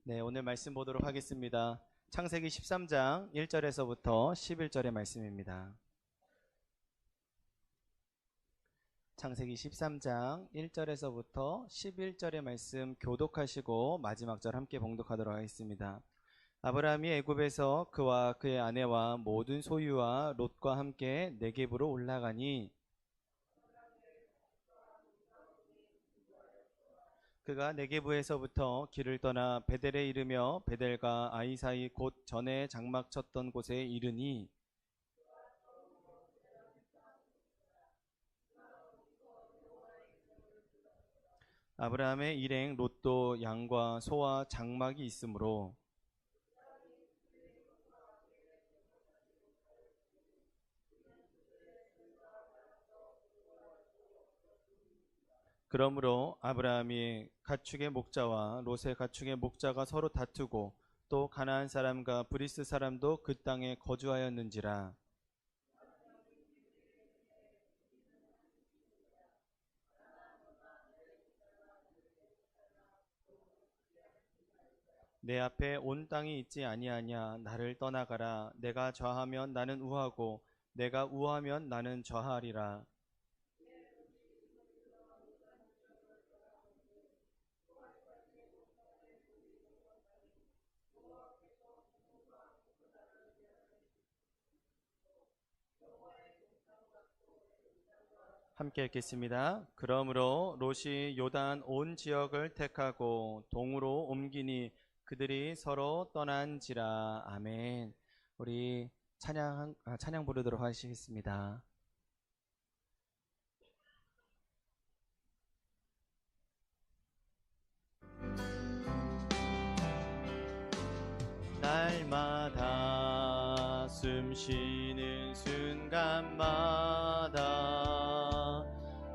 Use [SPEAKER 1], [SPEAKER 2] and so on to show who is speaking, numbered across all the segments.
[SPEAKER 1] 네, 오늘 말씀 보도록 하겠습니다. 창세기 13장 1절에서부터 11절의 말씀입니다. 창세기 13장 1절에서부터 11절의 말씀 교독하시고 마지막 절 함께 봉독하도록 하겠습니다. 아브라함이 애굽에서 그와 그의 아내와 모든 소유와 롯과 함께 네겝으로 올라가니 그가 네겝에서부터 길을 떠나 베델에 이르며 베델과 아이 사이 곧 전에 장막 쳤던 곳에 이르니 아브라함의 일행 롯도 양과 소와 장막이 있으므로 그러므로 아브라함이 가축의 목자와 롯의 가축의 목자가 서로 다투고 또 가나안 사람과 브리스 사람도 그 땅에 거주하였는지라. 내 앞에 온 땅이 있지 아니하냐. 나를 떠나가라. 내가 좌하면 나는 우하고 내가 우하면 나는 좌하리라. 함께 읽겠습니다. 그러므로 롯이 요단 온 지역을 택하고 동으로 옮기니 그들이 서로 떠난지라. 아멘. 우리 찬양 부르도록 하시겠습니다. 날마다 숨 쉬는 순간마다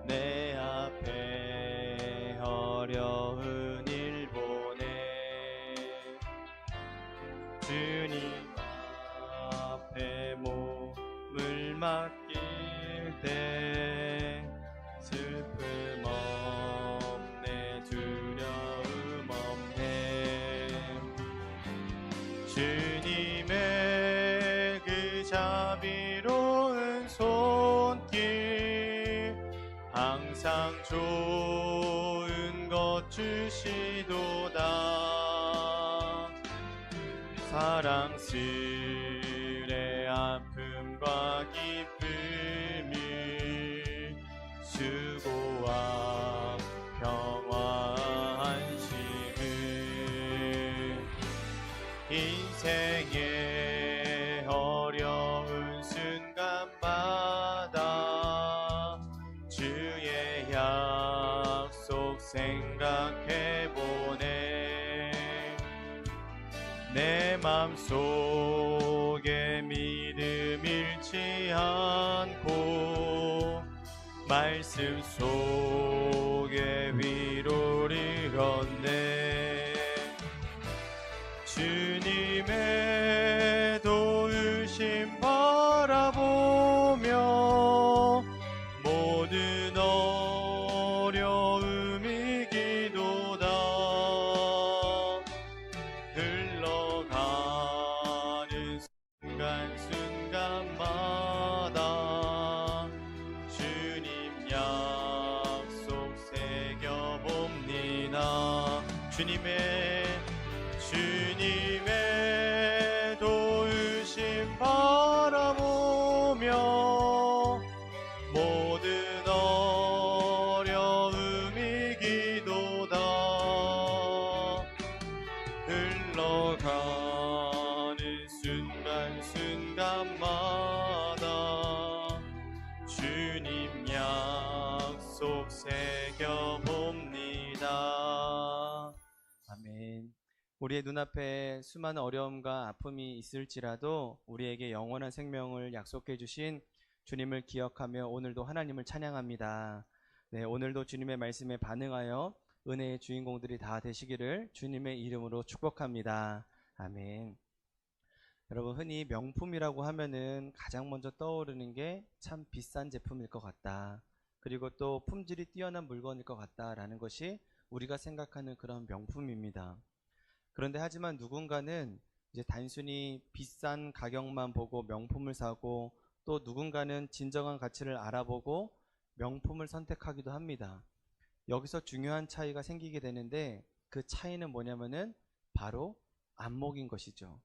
[SPEAKER 1] 내 앞에 어려운 일 보내 주님 앞에 몸을 맡길 때 슬픔 없네 두려움 없네 주님의 그 자비로운 손길 항상 좋은 것 주시도다 사랑스레 아픔과 기쁨을 수고와 평화 안식을 인생의 어려운 순간마다 주의 약속 생각해보네 내 맘속에 믿음 잃지 않고 말씀 속에 위로를 얻네 주님의 도우심 바라보며 모든 어려움 이기도다 흘러가는 순간순간마다 주님 약속 새겨봅니다 주님의 도우심 바라보며 모든 어려움 이기도다 흘러가는 순간순간마다 주님 약속 새겨봅니다. 아멘. 우리의 눈앞에 수많은 어려움과 아픔이 있을지라도 우리에게 영원한 생명을 약속해 주신 주님을 기억하며 오늘도 하나님을 찬양합니다. 네, 오늘도 주님의 말씀에 반응하여 은혜의 주인공들이 다 되시기를 주님의 이름으로 축복합니다. 아멘. 여러분, 흔히 명품이라고 하면은 가장 먼저 떠오르는 게 참 비싼 제품일 것 같다. 그리고 또 품질이 뛰어난 물건일 것 같다라는 것이 우리가 생각하는 그런 명품입니다. 그런데 하지만 누군가는 이제 단순히 비싼 가격만 보고 명품을 사고, 또 누군가는 진정한 가치를 알아보고 명품을 선택하기도 합니다. 여기서 중요한 차이가 생기게 되는데, 그 차이는 뭐냐면은 바로 안목인 것이죠.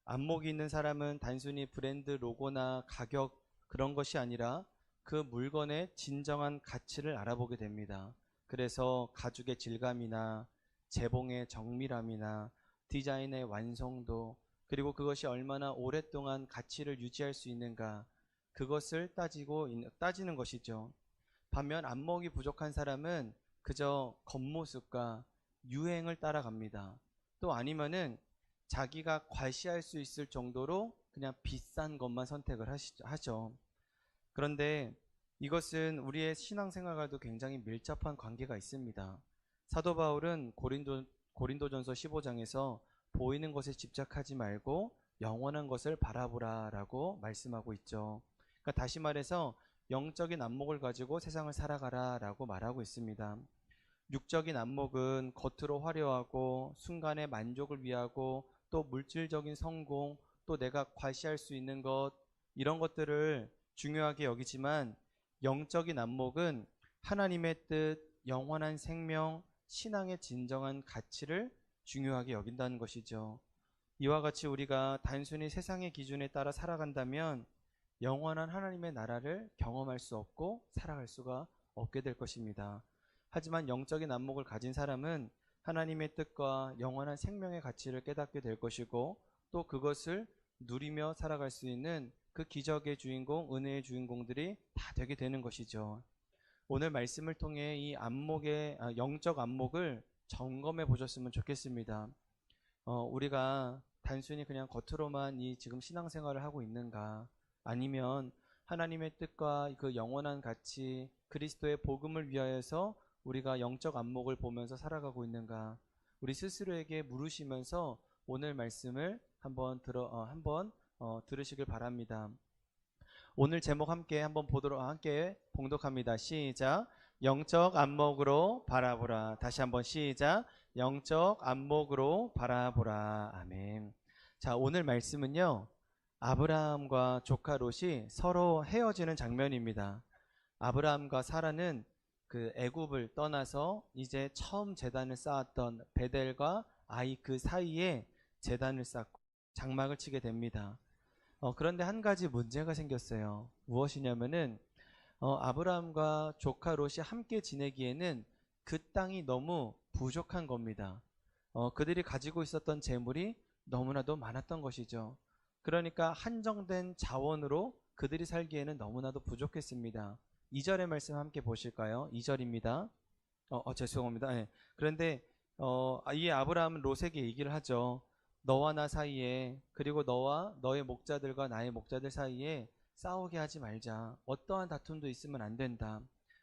[SPEAKER 1] 안목이 있는 사람은 단순히 브랜드 로고나 가격 그런 것이 아니라 그 물건의 진정한 가치를 알아보게 됩니다. 그래서 가죽의 질감이나 재봉의 정밀함이나 디자인의 완성도, 그리고 그것이 얼마나 오랫동안 가치를 유지할 수 있는가, 그것을 따지는 것이죠. 반면 안목이 부족한 사람은 그저 겉모습과 유행을 따라갑니다. 또 아니면은 자기가 과시할 수 있을 정도로 그냥 비싼 것만 선택을 하죠. 그런데 이것은 우리의 신앙생활과도 굉장히 밀접한 관계가 있습니다. 사도 바울은 고린도전서 15장에서 보이는 것에 집착하지 말고 영원한 것을 바라보라 라고 말씀하고 있죠. 그러니까 다시 말해서 영적인 안목을 가지고 세상을 살아가라 라고 말하고 있습니다. 육적인 안목은 겉으로 화려하고 순간의 만족을 위하고, 또 물질적인 성공, 또 내가 과시할 수 있는 것, 이런 것들을 중요하게 여기지만, 영적인 안목은 하나님의 뜻, 영원한 생명, 신앙의 진정한 가치를 중요하게 여긴다는 것이죠. 이와 같이 우리가 단순히 세상의 기준에 따라 살아간다면 영원한 하나님의 나라를 경험할 수 없고 살아갈 수가 없게 될 것입니다. 하지만 영적인 안목을 가진 사람은 하나님의 뜻과 영원한 생명의 가치를 깨닫게 될 것이고, 또 그것을 누리며 살아갈 수 있는 그 기적의 주인공, 은혜의 주인공들이 다 되게 되는 것이죠. 오늘 말씀을 통해 이 영적 안목을 점검해 보셨으면 좋겠습니다. 우리가 단순히 그냥 겉으로만 이 지금 신앙생활을 하고 있는가, 아니면 하나님의 뜻과 그 영원한 가치, 그리스도의 복음을 위하여서 우리가 영적 안목을 보면서 살아가고 있는가, 우리 스스로에게 물으시면서 오늘 말씀을 한번 들으시길 바랍니다. 오늘 제목 함께 봉독합니다. 시작. 영적 안목으로 바라보라. 다시 한번 시작. 영적 안목으로 바라보라. 아멘. 자, 오늘 말씀은요, 아브라함과 조카 롯이 서로 헤어지는 장면입니다. 아브라함과 사라는 그 애굽을 떠나서 이제 처음 제단을 쌓았던 베델과 아이 그 사이에 제단을 쌓고 장막을 치게 됩니다. 그런데 한 가지 문제가 생겼어요. 무엇이냐면은 아브라함과 조카 롯이 함께 지내기에는 그 땅이 너무 부족한 겁니다. 그들이 가지고 있었던 재물이 너무나도 많았던 것이죠. 그러니까 한정된 자원으로 그들이 살기에는 너무나도 부족했습니다. 2절의 말씀 함께 보실까요? 2절입니다. 죄송합니다. 네. 그런데 이 아브라함은 롯에게 얘기를 하죠. 너와 나 사이에, 그리고 너와 너의 목자들과 나의 목자들 사이에 싸우게 하지 말자. 어떠한 다툼도 있으면 안 된다.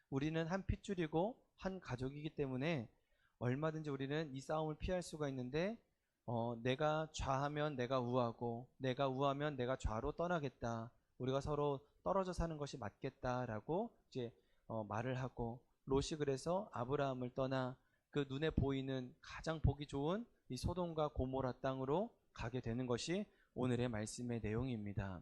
[SPEAKER 1] 우리는 한 핏줄이고 한 가족이기 때문에 얼마든지 우리는 이 싸움을 피할 수가 있는데, 내가 좌하면 내가 우하고 내가 우하면 내가 좌로 떠나겠다. 우리가 서로 떨어져 사는 것이 맞겠다라고 이제 말을 하고, 롯이 그래서 아브라함을 떠나 그 눈에 보이는 가장 보기 좋은 이 소돔과 고모라 땅으로 가게 되는 것이 오늘의 말씀의 내용입니다.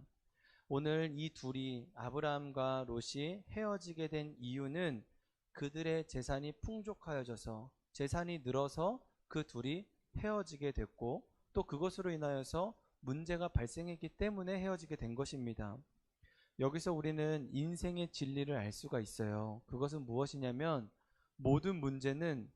[SPEAKER 1] 오늘 이 둘이, 아브라함과 롯이 헤어지게 된 이유는 그들의 재산이 풍족하여져서, 재산이 늘어서 그 둘이 헤어지게 됐고, 또 그것으로 인하여서 문제가 발생했기 때문에 헤어지게 된 것입니다. 여기서 우리는 인생의 진리를 알 수가 있어요. 그것은 무엇이냐면, 모든 문제는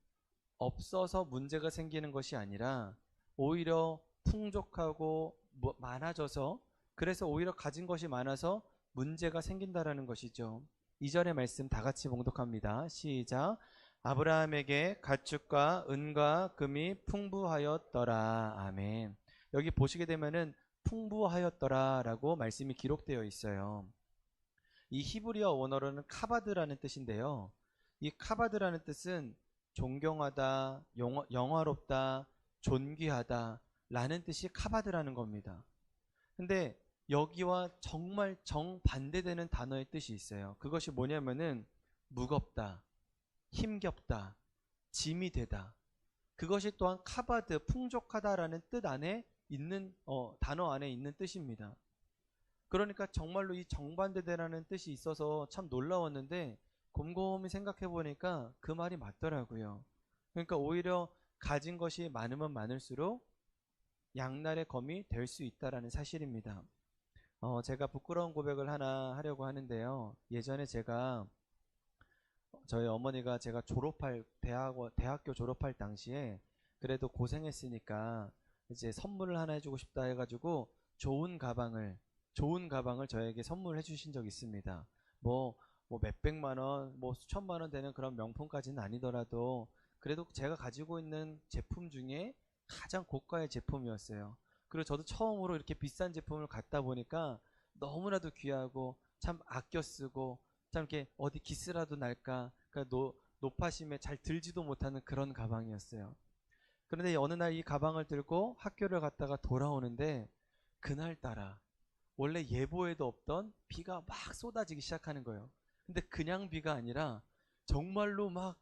[SPEAKER 1] 없어서 문제가 생기는 것이 아니라 오히려 풍족하고 많아져서, 그래서 오히려 가진 것이 많아서 문제가 생긴다라는 것이죠. 2절의 말씀 다 같이 봉독합니다. 시작. 아브라함에게 가축과 은과 금이 풍부하였더라. 아멘. 여기 보시게 되면은 풍부하였더라 라고 말씀이 기록되어 있어요. 이 히브리어 원어로는 카바드라는 뜻인데요, 이 카바드라는 뜻은 존경하다, 영화롭다, 존귀하다 라는 뜻이 카바드라는 겁니다. 근데 여기와 정말 정반대되는 단어의 뜻이 있어요. 그것이 뭐냐면은 무겁다, 힘겹다, 짐이 되다. 그것이 또한 카바드, 풍족하다라는 뜻 안에 있는 단어 안에 있는 뜻입니다. 그러니까 정말로 이 정반대되라는 뜻이 있어서 참 놀라웠는데 곰곰이 생각해 보니까 그 말이 맞더라고요. 그러니까 오히려 가진 것이 많으면 많을수록 양날의 검이 될 수 있다라는 사실입니다. 제가 부끄러운 고백을 하나 하려고 하는데요. 예전에 제가 저희 어머니가 제가 대학교 졸업할 당시에 그래도 고생했으니까 이제 선물을 하나 해주고 싶다 해가지고 좋은 가방을 저에게 선물해 주신 적이 있습니다. 뭐 몇백만 원, 뭐 수천만 원 되는 그런 명품까지는 아니더라도 그래도 제가 가지고 있는 제품 중에 가장 고가의 제품이었어요. 그리고 저도 처음으로 이렇게 비싼 제품을 갖다 보니까 너무나도 귀하고 참 아껴 쓰고 참 이렇게 어디 기스라도 날까 그러니까 노파심에 잘 들지도 못하는 그런 가방이었어요. 그런데 어느 날 이 가방을 들고 학교를 갔다가 돌아오는데 그날따라 원래 예보에도 없던 비가 막 쏟아지기 시작하는 거예요. 근데 그냥 비가 아니라 정말로 막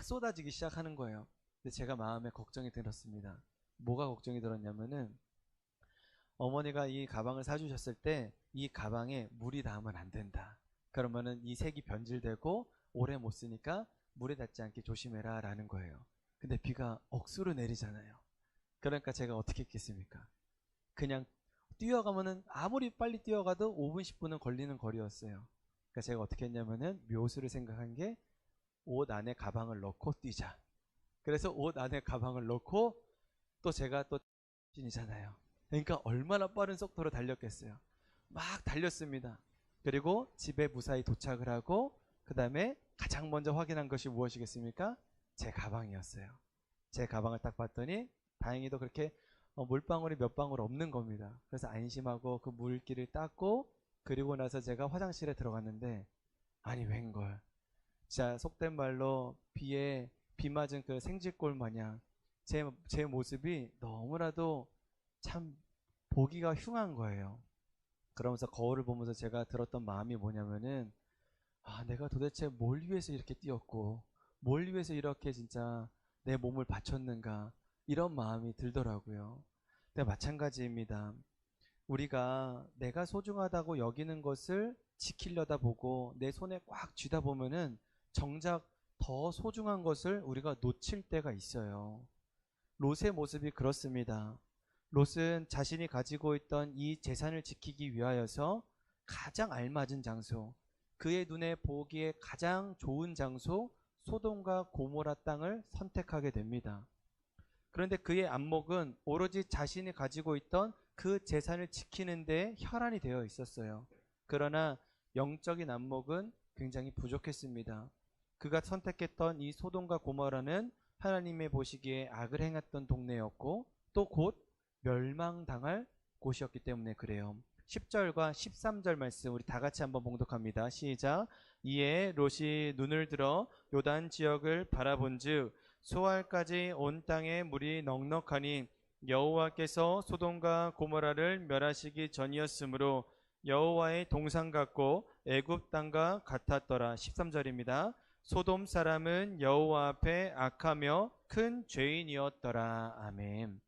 [SPEAKER 1] 쏟아지기 시작하는 거예요. 근데 제가 마음에 걱정이 들었습니다. 뭐가 걱정이 들었냐면은 어머니가 이 가방을 사주셨을 때 이 가방에 물이 닿으면 안 된다. 그러면은 이 색이 변질되고 오래 못 쓰니까 물에 닿지 않게 조심해라 라는 거예요. 근데 비가 억수로 내리잖아요. 그러니까 제가 어떻게 했겠습니까? 그냥 뛰어가면은 아무리 빨리 뛰어가도 5분 10분은 걸리는 거리였어요. 그러니까 제가 어떻게 했냐면은 묘수를 생각한 게 옷 안에 가방을 넣고 뛰자. 그래서 옷 안에 가방을 넣고 또 제가 또 신이잖아요. 그러니까 얼마나 빠른 속도로 달렸겠어요. 막 달렸습니다. 그리고 집에 무사히 도착을 하고 그 다음에 가장 먼저 확인한 것이 무엇이겠습니까? 제 가방이었어요. 제 가방을 딱 봤더니 다행히도 그렇게 물방울이 몇 방울 없는 겁니다. 그래서 안심하고 그 물기를 닦고 그리고 나서 제가 화장실에 들어갔는데 아니 웬걸 진짜 속된 말로 비 맞은 그 생쥐꼴 마냥 제 모습이 너무나도 참 보기가 흉한 거예요. 그러면서 거울을 보면서 제가 들었던 마음이 뭐냐면은 내가 도대체 뭘 위해서 이렇게 뛰었고 뭘 위해서 이렇게 진짜 내 몸을 바쳤는가 이런 마음이 들더라고요. 근데 마찬가지입니다. 우리가 내가 소중하다고 여기는 것을 지키려다 보고 내 손에 꽉 쥐다 보면은 정작 더 소중한 것을 우리가 놓칠 때가 있어요. 롯의 모습이 그렇습니다. 롯은 자신이 가지고 있던 이 재산을 지키기 위하여서 가장 알맞은 장소, 그의 눈에 보기에 가장 좋은 장소, 소돔과 고모라 땅을 선택하게 됩니다. 그런데 그의 안목은 오로지 자신이 가지고 있던 그 재산을 지키는 데 혈안이 되어 있었어요. 그러나 영적인 안목은 굉장히 부족했습니다. 그가 선택했던 이 소돔과 고모라는 하나님의 보시기에 악을 행했던 동네였고 또 곧 멸망당할 곳이었기 때문에 그래요. 10절과 13절 말씀 우리 다 같이 한번 봉독합니다. 시작. 이에 롯이 눈을 들어 요단 지역을 바라본즉 소알까지 온 땅에 물이 넉넉하니 여호와께서 소돔과 고모라를 멸하시기 전이었으므로 여호와의 동산 같고 애굽 땅과 같았더라. 13절입니다. 소돔 사람은 여호와 앞에 악하며 큰 죄인이었더라. 아멘.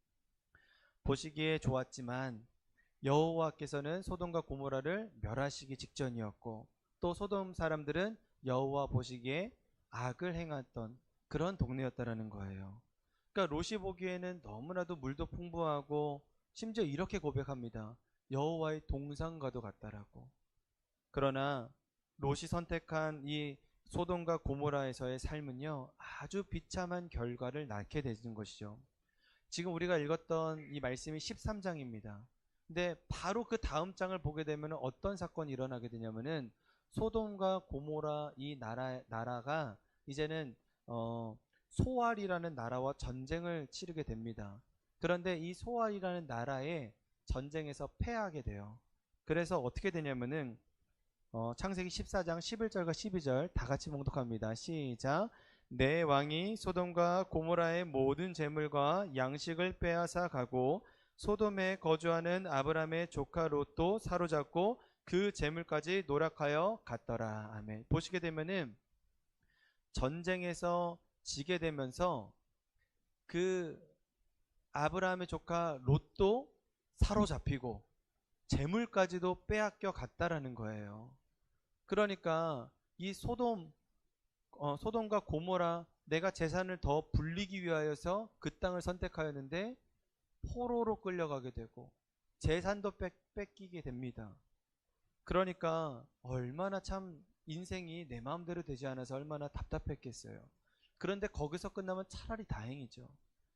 [SPEAKER 1] 보시기에 좋았지만 여호와께서는 소돔과 고모라를 멸하시기 직전이었고 또 소돔 사람들은 여호와 보시기에 악을 행했던 그런 동네였다라는 거예요. 그러니까 롯이 보기에는 너무나도 물도 풍부하고 심지어 이렇게 고백합니다. 여호와의 동산과도 같다라고. 그러나 롯이 선택한 이 소돔과 고모라에서의 삶은요 아주 비참한 결과를 낳게 되는 것이죠. 지금 우리가 읽었던 이 말씀이 13장입니다. 근데 바로 그 다음 장을 보게 되면 어떤 사건이 일어나게 되냐면은 소돔과 고모라 이 나라가 이제는 소알이라는 나라와 전쟁을 치르게 됩니다. 그런데 이 소알이라는 나라에 전쟁에서 패하게 돼요. 그래서 어떻게 되냐면은 창세기 14장 11절과 12절 다 같이 봉독합니다. 시작. 내 왕이 소돔과 고모라의 모든 재물과 양식을 빼앗아 가고 소돔에 거주하는 아브람의 조카 롯도 사로잡고 그 재물까지 노략하여 갔더라. 아멘. 보시게 되면은 전쟁에서 지게 되면서 그 아브라함의 조카 롯도 사로잡히고 재물까지도 빼앗겨 갔다라는 거예요. 그러니까 이 소돔과 고모라, 내가 재산을 더 불리기 위하여서 그 땅을 선택하였는데 포로로 끌려가게 되고 재산도 뺏기게 됩니다. 그러니까 얼마나 참 인생이 내 마음대로 되지 않아서 얼마나 답답했겠어요. 그런데 거기서 끝나면 차라리 다행이죠.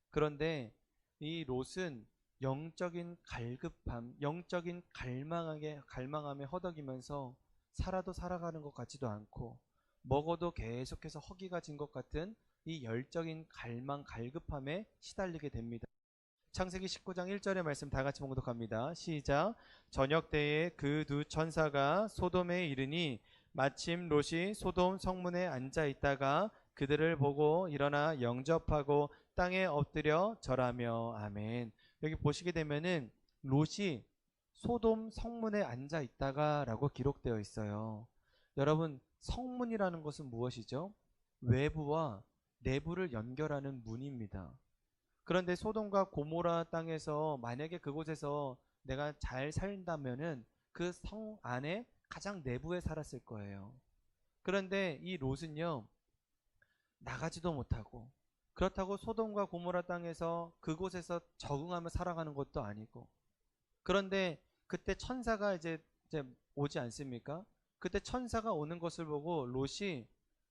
[SPEAKER 1] 그런데 이 롯은 영적인 갈급함, 영적인 갈망함에 허덕이면서 살아도 살아가는 것 같지도 않고 먹어도 계속해서 허기가 진 것 같은 이 열적인 갈급함에 시달리게 됩니다. 창세기 19장 1절의 말씀 다 같이 봉독합니다. 시작. 저녁 때에 그 두 천사가 소돔에 이르니 마침 롯이 소돔 성문에 앉아 있다가 그들을 보고 일어나 영접하고 땅에 엎드려 절하며. 아멘. 여기 보시게 되면은 롯이 소돔 성문에 앉아 있다가 라고 기록되어 있어요. 여러분, 성문이라는 것은 무엇이죠? 외부와 내부를 연결하는 문입니다. 그런데 소돔과 고모라 땅에서 만약에 그곳에서 내가 잘 살다면은 그 성 안에 가장 내부에 살았을 거예요. 그런데 이 롯은요, 나가지도 못하고, 그렇다고 소돔과 고모라 땅에서 그곳에서 적응하며 살아가는 것도 아니고, 그런데 그때 천사가 이제 오지 않습니까? 그때 천사가 오는 것을 보고 롯이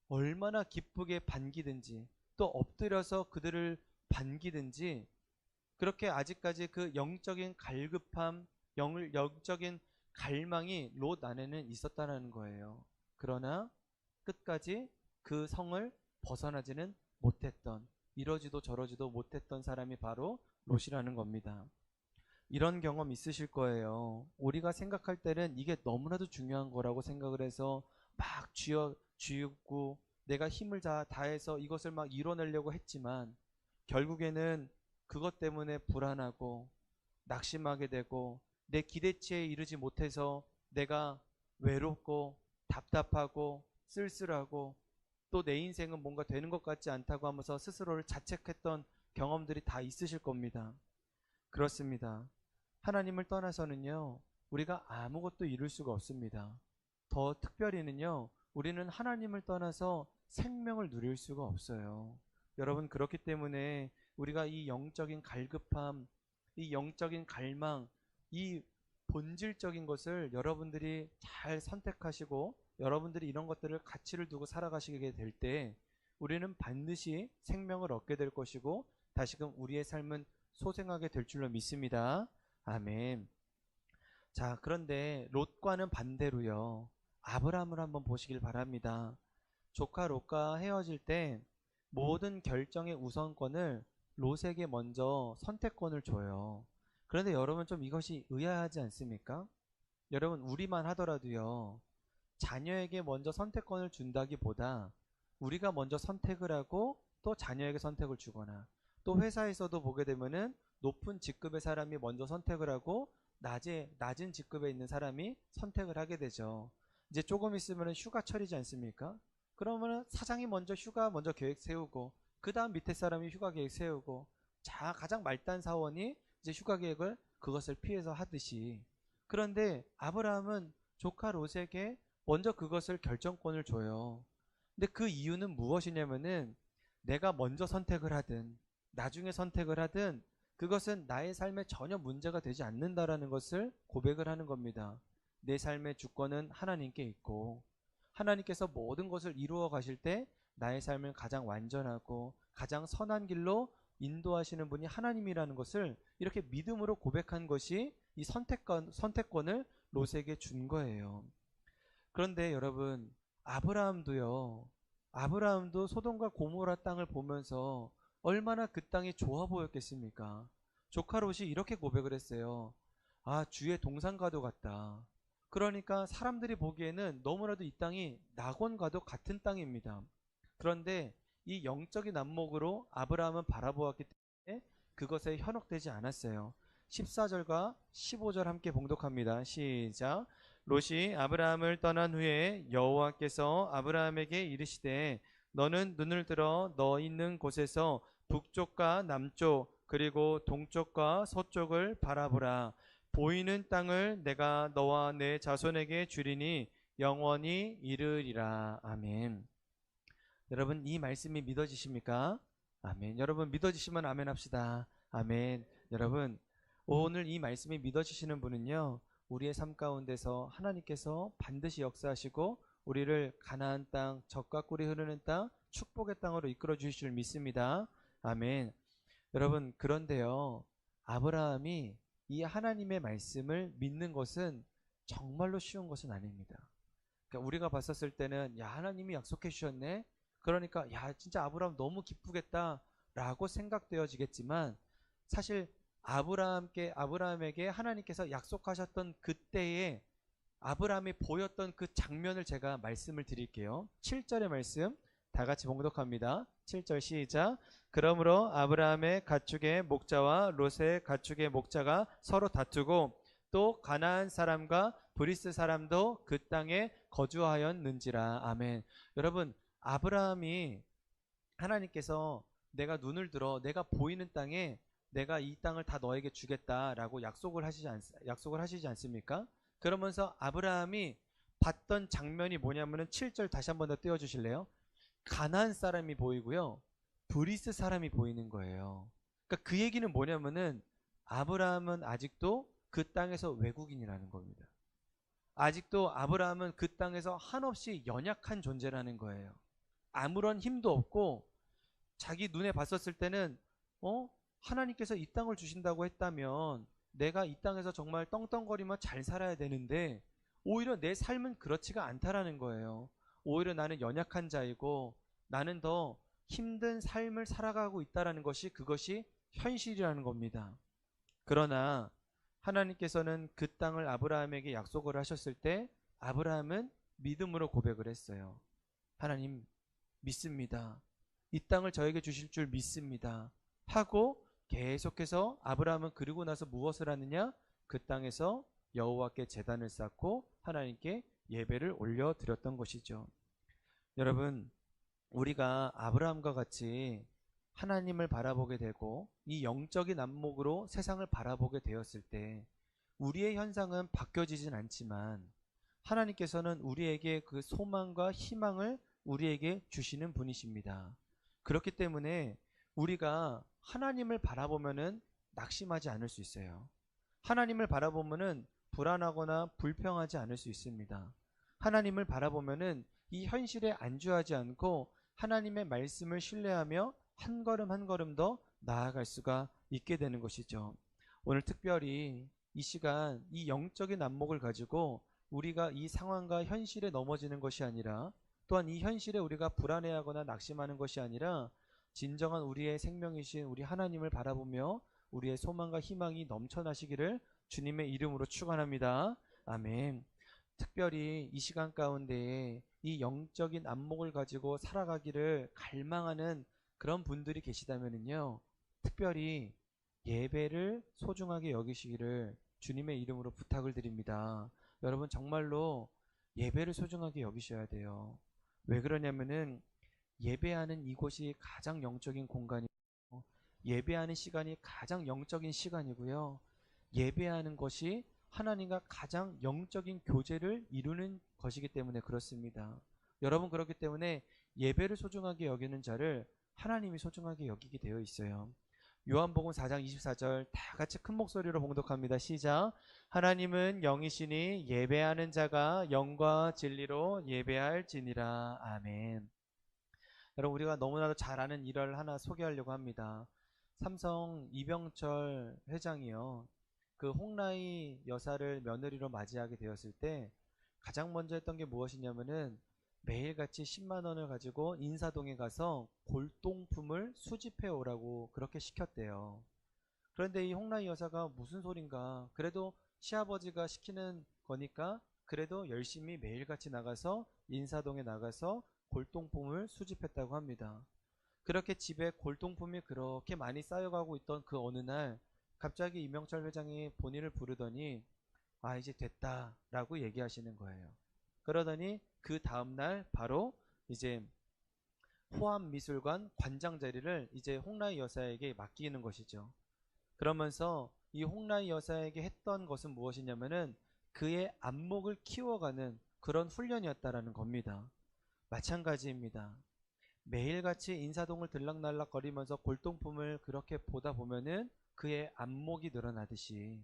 [SPEAKER 1] 얼마나 기쁘게 반기든지 또 엎드려서 그들을 반기든지 그렇게 아직까지 그 영적인 갈급함, 영적인 갈망이 롯 안에는 있었다는 거예요. 그러나 끝까지 그 성을 벗어나지는 못했던, 이러지도 저러지도 못했던 사람이 바로 롯이라는 겁니다. 이런 경험 있으실 거예요. 우리가 생각할 때는 이게 너무나도 중요한 거라고 생각을 해서 막 쥐고 내가 힘을 다해서 이것을 막 이뤄내려고 했지만 결국에는 그것 때문에 불안하고 낙심하게 되고 내 기대치에 이르지 못해서 내가 외롭고 답답하고 쓸쓸하고 또 내 인생은 뭔가 되는 것 같지 않다고 하면서 스스로를 자책했던 경험들이 다 있으실 겁니다. 그렇습니다. 하나님을 떠나서는요, 우리가 아무것도 이룰 수가 없습니다. 더 특별히는요, 우리는 하나님을 떠나서 생명을 누릴 수가 없어요. 여러분, 그렇기 때문에 우리가 이 영적인 갈급함, 이 영적인 갈망, 이 본질적인 것을 여러분들이 잘 선택하시고 여러분들이 이런 것들을 가치를 두고 살아가시게 될 때 우리는 반드시 생명을 얻게 될 것이고 다시금 우리의 삶은 소생하게 될 줄로 믿습니다. 아멘. 자, 그런데 롯과는 반대로요, 아브라함을 한번 보시길 바랍니다. 조카 롯과 헤어질 때 모든 결정의 우선권을 롯에게 먼저 선택권을 줘요. 그런데 여러분, 좀 이것이 의아하지 않습니까? 여러분, 우리만 하더라도요, 자녀에게 먼저 선택권을 준다기보다 우리가 먼저 선택을 하고 또 자녀에게 선택을 주거나, 또 회사에서도 보게 되면은 높은 직급의 사람이 먼저 선택을 하고 낮은 직급에 있는 사람이 선택을 하게 되죠. 이제 조금 있으면 휴가철이지 않습니까? 그러면은 사장이 먼저 휴가 계획 세우고 그 다음 밑에 사람이 휴가 계획 세우고, 자, 가장 말단 사원이 이제 휴가 계획을 그것을 피해서 하듯이, 그런데 아브라함은 조카 롯에게 먼저 그것을 결정권을 줘요. 근데 그 이유는 무엇이냐면은 내가 먼저 선택을 하든 나중에 선택을 하든 그것은 나의 삶에 전혀 문제가 되지 않는다라는 것을 고백을 하는 겁니다. 내 삶의 주권은 하나님께 있고 하나님께서 모든 것을 이루어 가실 때 나의 삶을 가장 완전하고 가장 선한 길로 인도하시는 분이 하나님이라는 것을 이렇게 믿음으로 고백한 것이 이 선택권을 롯에게 준 거예요. 그런데 여러분, 아브라함도 소돔과 고모라 땅을 보면서 얼마나 그 땅이 좋아 보였겠습니까? 조카 롯이 이렇게 고백을 했어요. 아, 주의 동산과도 같다. 그러니까 사람들이 보기에는 너무나도 이 땅이 낙원과도 같은 땅입니다. 그런데 이 영적인 안목으로 아브라함은 바라보았기 때문에 그것에 현혹되지 않았어요. 14절과 15절 함께 봉독합니다. 시작. 롯이 아브라함을 떠난 후에 여호와께서 아브라함에게 이르시되 너는 눈을 들어 너 있는 곳에서 북쪽과 남쪽 그리고 동쪽과 서쪽을 바라보라. 보이는 땅을 내가 너와 내 자손에게 주리니 영원히 이르리라. 아멘. 여러분 이 말씀이 믿어지십니까? 아멘. 여러분 믿어지시면 아멘 합시다. 아멘. 여러분 오늘 이 말씀이 믿어지시는 분은요, 우리의 삶 가운데서 하나님께서 반드시 역사하시고 우리를 가나안 땅, 젖과 꿀이 흐르는 땅, 축복의 땅으로 이끌어 주실 줄 믿습니다. 아멘. 여러분 그런데요, 아브라함이 이 하나님의 말씀을 믿는 것은 정말로 쉬운 것은 아닙니다. 그러니까 우리가 봤었을 때는 야, 하나님이 약속해 주셨네, 그러니까 야, 진짜 아브라함 너무 기쁘겠다 라고 생각되어지겠지만, 사실 아브라함에게 하나님께서 약속하셨던 그때에 아브라함이 보였던 그 장면을 제가 말씀을 드릴게요. 7절의 말씀 다 같이 봉독합니다. 7절 시작. 그러므로 아브라함의 가축의 목자와 롯의 가축의 목자가 서로 다투고 또 가나안 사람과 브리스 사람도 그 땅에 거주하였는지라. 아멘. 여러분 아브라함이 하나님께서 내가 눈을 들어 내가 보이는 땅에 내가 이 땅을 다 너에게 주겠다라고 약속을 하시지 않습니까? 그러면서 아브라함이 봤던 장면이 뭐냐면은 7절 다시 한 번 더 띄워 주실래요? 가나안 사람이 보이고요, 브리스 사람이 보이는 거예요. 그러니까 그 얘기는 뭐냐면은 아브라함은 아직도 그 땅에서 외국인이라는 겁니다. 아직도 아브라함은 그 땅에서 한없이 연약한 존재라는 거예요. 아무런 힘도 없고 자기 눈에 봤었을 때는 하나님께서 이 땅을 주신다고 했다면 내가 이 땅에서 정말 떵떵거리며 잘 살아야 되는데 오히려 내 삶은 그렇지가 않다라는 거예요. 오히려 나는 연약한 자이고 나는 더 힘든 삶을 살아가고 있다라는 것이, 그것이 현실이라는 겁니다. 그러나 하나님께서는 그 땅을 아브라함에게 약속을 하셨을 때 아브라함은 믿음으로 고백을 했어요. 하나님 믿습니다. 이 땅을 저에게 주실 줄 믿습니다. 하고 계속해서 아브라함은 그리고 나서 무엇을 하느냐? 그 땅에서 여호와께 제단을 쌓고 하나님께 예배를 올려드렸던 것이죠. 여러분 우리가 아브라함과 같이 하나님을 바라보게 되고 이 영적인 안목으로 세상을 바라보게 되었을 때 우리의 현상은 바뀌어지진 않지만 하나님께서는 우리에게 그 소망과 희망을 우리에게 주시는 분이십니다. 그렇기 때문에 우리가 하나님을 바라보면은 낙심하지 않을 수 있어요. 하나님을 바라보면은 불안하거나 불평하지 않을 수 있습니다. 하나님을 바라보면은 이 현실에 안주하지 않고 하나님의 말씀을 신뢰하며 한 걸음 한 걸음 더 나아갈 수가 있게 되는 것이죠. 오늘 특별히 이 시간 이 영적인 안목을 가지고 우리가 이 상황과 현실에 넘어지는 것이 아니라, 또한 이 현실에 우리가 불안해하거나 낙심하는 것이 아니라 진정한 우리의 생명이신 우리 하나님을 바라보며 우리의 소망과 희망이 넘쳐나시기를 주님의 이름으로 축원합니다. 아멘. 특별히 이 시간 가운데에 이 영적인 안목을 가지고 살아가기를 갈망하는 그런 분들이 계시다면요, 특별히 예배를 소중하게 여기시기를 주님의 이름으로 부탁을 드립니다. 여러분 정말로 예배를 소중하게 여기셔야 돼요. 왜 그러냐면은 예배하는 이곳이 가장 영적인 공간이고 예배하는 시간이 가장 영적인 시간이고요. 예배하는 것이 하나님과 가장 영적인 교제를 이루는 것이기 때문에 그렇습니다. 여러분 그렇기 때문에 예배를 소중하게 여기는 자를 하나님이 소중하게 여기게 되어 있어요. 요한복음 4장 24절 다 같이 큰 목소리로 봉독합니다. 시작. 하나님은 영이시니 예배하는 자가 영과 진리로 예배할지니라. 아멘. 여러분 우리가 너무나도 잘 아는 일화를 하나 소개하려고 합니다. 삼성 이병철 회장이요, 그 홍라희 여사를 며느리로 맞이하게 되었을 때 가장 먼저 했던 게 무엇이냐면은 매일같이 10만 원을 가지고 인사동에 가서 골동품을 수집해 오라고 그렇게 시켰대요. 그런데 이 홍라희 여사가 무슨 소린가, 그래도 시아버지가 시키는 거니까 그래도 열심히 매일같이 나가서 인사동에 나가서 골동품을 수집했다고 합니다. 그렇게 집에 골동품이 그렇게 많이 쌓여가고 있던 그 어느 날 갑자기 이명철 회장이 본인을 부르더니 아 이제 됐다 라고 얘기하시는 거예요. 그러더니 그 다음날 바로 이제 호암미술관 관장 자리를 이제 홍라희 여사에게 맡기는 것이죠. 그러면서 이 홍라희 여사에게 했던 것은 무엇이냐면은 그의 안목을 키워가는 그런 훈련이었다라는 겁니다. 마찬가지입니다. 매일같이 인사동을 들락날락거리면서 골동품을 그렇게 보다 보면은 그의 안목이 늘어나듯이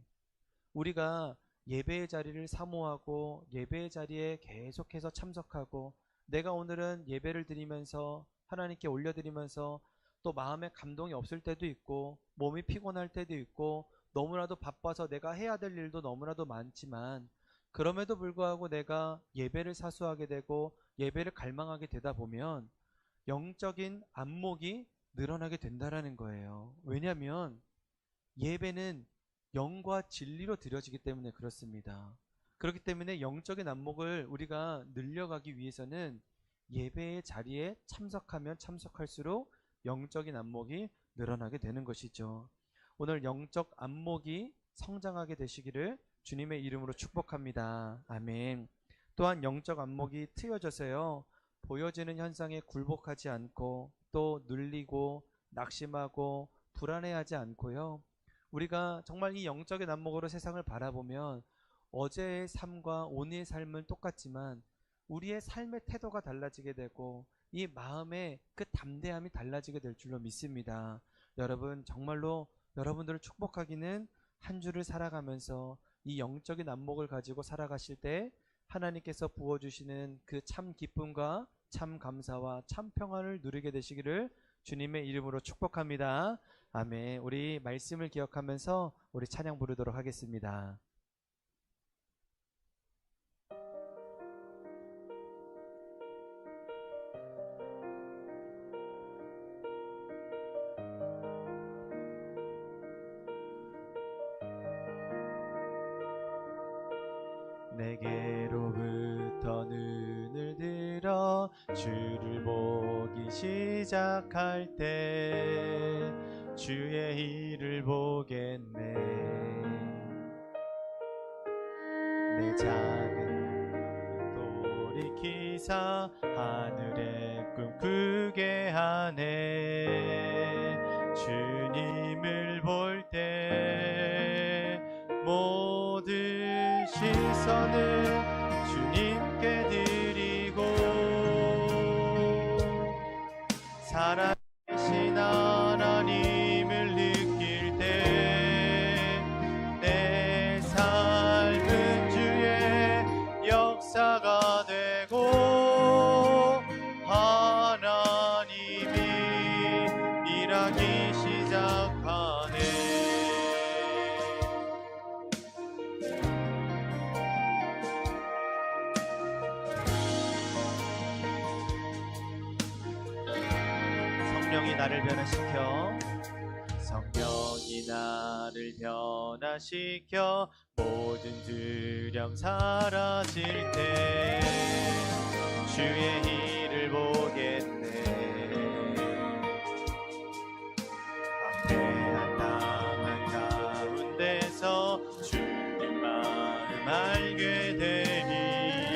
[SPEAKER 1] 우리가 예배의 자리를 사모하고 예배의 자리에 계속해서 참석하고 내가 오늘은 예배를 드리면서 하나님께 올려드리면서 또 마음에 감동이 없을 때도 있고 몸이 피곤할 때도 있고 너무나도 바빠서 내가 해야 될 일도 너무나도 많지만 그럼에도 불구하고 내가 예배를 사수하게 되고 예배를 갈망하게 되다 보면 영적인 안목이 늘어나게 된다라는 거예요. 왜냐하면 예배는 영과 진리로 드려지기 때문에 그렇습니다. 그렇기 때문에 영적인 안목을 우리가 늘려가기 위해서는 예배의 자리에 참석하면 참석할수록 영적인 안목이 늘어나게 되는 것이죠. 오늘 영적 안목이 성장하게 되시기를 주님의 이름으로 축복합니다. 아멘. 또한 영적 안목이 트여져서요, 보여지는 현상에 굴복하지 않고 또 눌리고 낙심하고 불안해하지 않고요, 우리가 정말 이 영적인 안목으로 세상을 바라보면 어제의 삶과 오늘의 삶은 똑같지만 우리의 삶의 태도가 달라지게 되고 이 마음의 그 담대함이 달라지게 될 줄로 믿습니다. 여러분, 정말로 여러분들을 축복하기는 한 주를 살아가면서 이 영적인 안목을 가지고 살아가실 때 하나님께서 부어주시는 그 참 기쁨과 참 감사와 참 평안을 누리게 되시기를 주님의 이름으로 축복합니다. 아멘. 우리 말씀을 기억하면서 우리 찬양 부르도록 하겠습니다. 내게로부터 눈을 들어 주를 보기 시작할 때 주의 일을 보겠네. 내 작은 돌이키사 하늘의 꿈 꾸게 하네. 주님을 볼 때 모든 시선을 주님께 드리고 살아계신 하나님을 느낄 때 내 삶은 주의 역사가 되고 하나님이 일하기 시작하네. 성령이 나를 변화시켜 성령이 나를 변화시켜 모든 두려움 사라질 때 주의 일을 보겠네. 방대한 땅 가운데서 주님 마음 알게 되니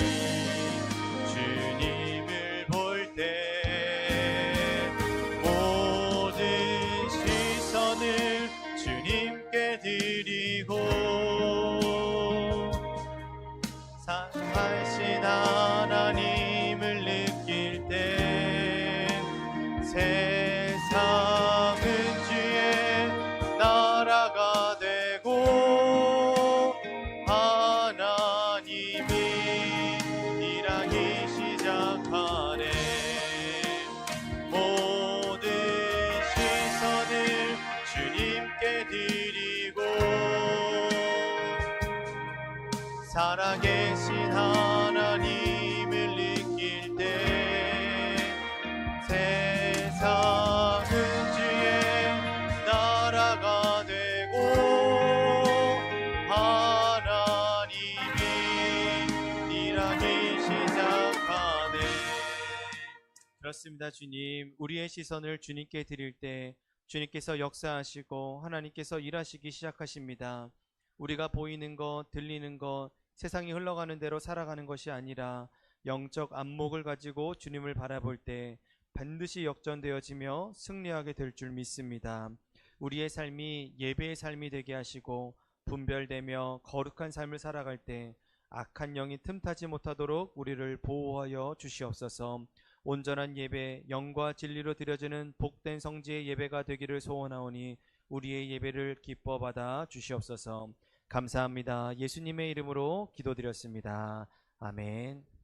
[SPEAKER 1] 주님을 볼 때 모든 시선을 주님께 드리고 살아계신 하나님을 느낄 때 세상은 주의 나라가 되고 하나님이 일하기 시작하네. 모든 시선을 주님께 드리고 살아계신 하나님을 느낄 때 세상은 주의 나라가 되고 하나님이 일하기 시작하네. 그렇습니다. 주님, 우리의 시선을 주님께 드릴 때 주님께서 역사하시고 하나님께서 일하시기 시작하십니다. 우리가 보이는 것, 들리는 것, 세상이 흘러가는 대로 살아가는 것이 아니라 영적 안목을 가지고 주님을 바라볼 때 반드시 역전되어지며 승리하게 될 줄 믿습니다. 우리의 삶이 예배의 삶이 되게 하시고 분별되며 거룩한 삶을 살아갈 때 악한 영이 틈타지 못하도록 우리를 보호하여 주시옵소서. 온전한 예배, 영과 진리로 드려지는 복된 성지의 예배가 되기를 소원하오니 우리의 예배를 기뻐 받아 주시옵소서. 감사합니다. 예수님의 이름으로 기도드렸습니다. 아멘.